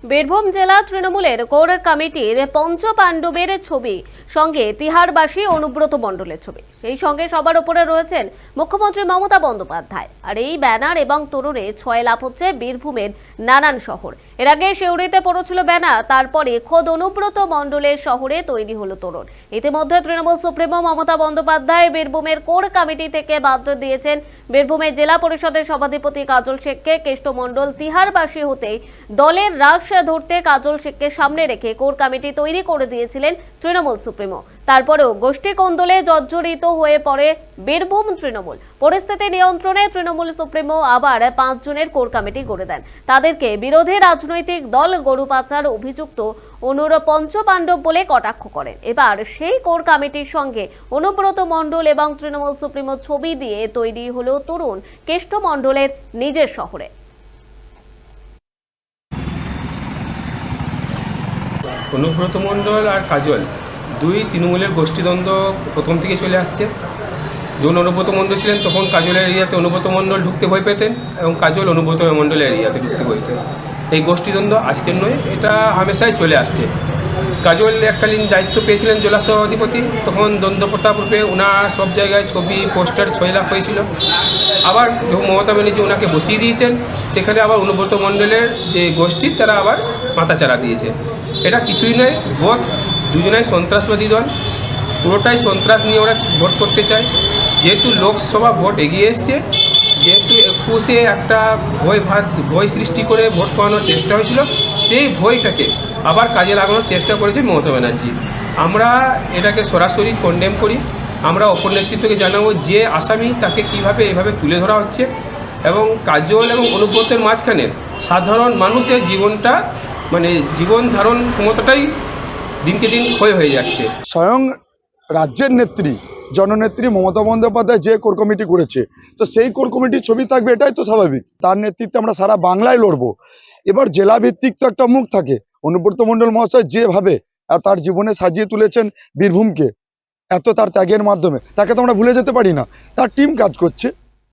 বীরভূম জেলা তৃণমূলের কোর কমিটির পঞ্চ পাণ্ডবের ছবি সঙ্গে তিহারবাসী অনুব্রত মণ্ডলের ছবি, সেই সঙ্গে সবার উপরে রয়েছেন মুখ্যমন্ত্রী মমতা বন্দ্যোপাধ্যায়। আর এই ব্যানার এবং তোরণে ছয় লাভ হচ্ছে বীরভূমের নানান শহর। এর আগে সিউড়িতে পড়েছিল ব্যানার, তারপরে খোদ অনুব্রত মণ্ডলের শহরে তৈরি হলো তোরণ। ইতিমধ্যে তৃণমূল সুপ্রিমো মমতা বন্দ্যোপাধ্যায় বীরভূমের কোর কমিটি থেকে বাদ দিয়েছেন বীরভূমের জেলা পরিষদের সভাধিপতি কাজল শেখকে। কেষ্টমণ্ডল তিহারবাসী হতেই দলের রাগ ধরতে কাজল শেখকে সামনে রেখে কোর কমিটি তৈরি করে দিয়েছিলেন তৃণমূল সুপ্রিমো। তারপরেও গোষ্ঠী কোন্দলে জর্জরিত হয়ে পড়ে বীরভূম তৃণমূল। পরিস্থিতি নিয়ন্ত্রণে তৃণমূল সুপ্রিমো আবার 5 জনের কোর কমিটি গড়ে দেন। তাদেরকে বিরোধী রাজনৈতিক দল গরু পাচার অভিযুক্ত অনুর পঞ্চপাণ্ডব বলে কটাক্ষ করেন। এবার সেই কোর কমিটির সঙ্গে অনুব্রত মণ্ডল এবং তৃণমূল সুপ্রিমো ছবি দিয়ে তৈরি হলো তরুণ কেষ্টমণ্ডলের নিজের শহরে। অনুব্রত মণ্ডল আর কাজল দুই তৃণমূলের গোষ্ঠীদ্বন্দ্ব প্রথম থেকে চলে আসছে। যখন অনুব্রত মণ্ডল ছিলেন তখন কাজলের এরিয়াতে অনুব্রত মণ্ডল ঢুকতে ভয় পেতেন এবং কাজল অনুব্রত মণ্ডলের এরিয়াতে ঢুকতে ভয় পেতেন। এই গোষ্ঠীদ্বন্দ্ব আজকের নয়, এটা হামেশাই চলে আসছে। কাজল এককালীন দায়িত্ব পেয়েছিলেন জেলা সভাধিপতি, তখন দ্বন্দ্বপ্রতাপ রূপে ওনার সব জায়গায় ছবি পোস্টার ছয়লাভ হয়েছিল। আবার যখন মমতা ব্যানার্জি ওনাকে বসিয়ে দিয়েছেন, সেখানে আবার অনুব্রত মণ্ডলের যে গোষ্ঠী তারা আবার মাথাচাড়া দিয়েছে। এটা কিছুই নয়, ভোট দুজনাই সন্ত্রাসবাদী দল, পুরোটাই সন্ত্রাস নিয়ে ওরা ভোট করতে চায়। যেহেতু লোকসভা ভোট এগিয়ে এসছে, যেহেতু 21-এ একটা ভয় সৃষ্টি করে ভোট পাওয়ানোর চেষ্টা হয়েছিল, সেই ভয়টাকে আবার কাজে লাগানোর চেষ্টা করেছে মমতা ব্যানার্জি। আমরা এটাকে সরাসরি কন্ডেম করি। আমরা অপর নেতৃত্বকে জানাবো যে আসামি তাকে কিভাবে এভাবে তুলে ধরা হচ্ছে এবং কাজল এবং অনুব্রতের মাঝখানে সাধারণ মানুষের জীবনটা জীবন ধারণ ক্ষমতাটাই দিনকে দিন ক্ষয় হয়ে যাচ্ছে। স্বয়ং রাজ্যের নেত্রী জননেত্রী মমতা বন্দ্যোপাধ্যায় যে কোর কমিটি করেছে, তো সেই কোর কমিটির ছবি থাকবে, এটাই তো স্বাভাবিক। তার নেতৃত্বে আমরা সারা বাংলায় লড়বো। এবার জেলা ভিত্তিক তো একটা মুখ থাকে। অনুব্রত মণ্ডল মহাশয় যেভাবে তার জীবনে সাজিয়ে তুলেছেন বীরভূমকে, এত তার ত্যাগের মাধ্যমে, তাকে তো আমরা ভুলে যেতে পারি না। তার টিম কাজ করছে,